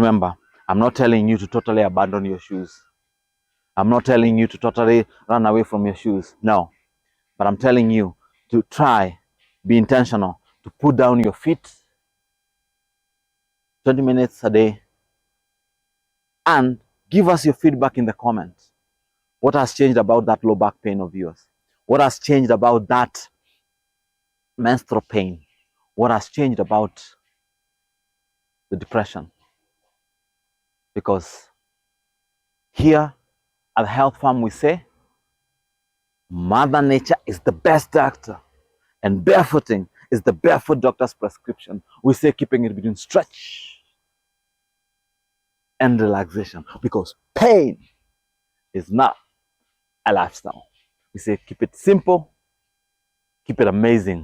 Remember, I'm not telling you to totally abandon your shoes. I'm not telling you to totally run away from your shoes. No. But I'm telling you to try, be intentional, to put down your feet 20 minutes a day and give us your feedback in the comments. What has changed about that low back pain of yours? What has changed about that menstrual pain? What has changed about the depression? Because here at the Health Farm we say, Mother Nature is the best doctor, and barefooting is the barefoot doctor's prescription. We say keeping it between stretch and relaxation, because pain is not a lifestyle. We say keep it simple, keep it amazing.